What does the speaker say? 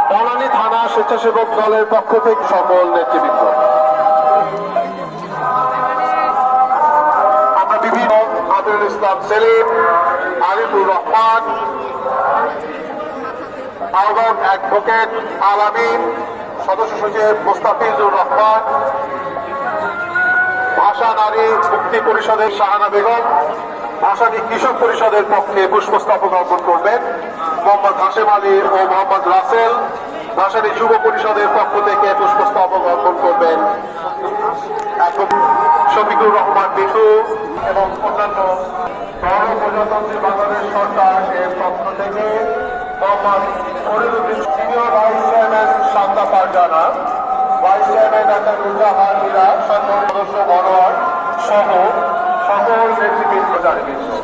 বনানী থানা স্বেচ্ছাসেবক দলের পক্ষ থেকে সকল নেতৃবৃন্দ, আমরা বিভিন্ন আমিরুল ইসলাম সেলিম, আরিফুর রহমান, আহ্বায়ক অ্যাডভোকেট আলামিন, সদস্য সচিব মোস্তাফিজুর রহমান, ভাষা নারী মুক্তি পরিষদের শাহানা বেগম, ভাষানী কৃষক পরিষদের পক্ষে পুষ্পস্তবক অর্পণ করবেন মোহাম্মদ হাশেম আলী ও মোহাম্মদ রাসেল। ভাষানী যুব পরিষদের পক্ষ থেকে পুষ্পস্তবক অর্পণ করবেন শফিকুর রহমান মিঠু এবং অন্যান্য গণপ্রজাতন্ত্রী বাংলাদেশ সরকারের পক্ষ থেকে Mohammad Fariduddin, senior vice chairman Shanta Parjana, vice chairman doctor Ruzahar Mira, সম্মানিত সদস্য মনোয়ার সহ সকল নেতৃবৃন্দ জানিয়েছে।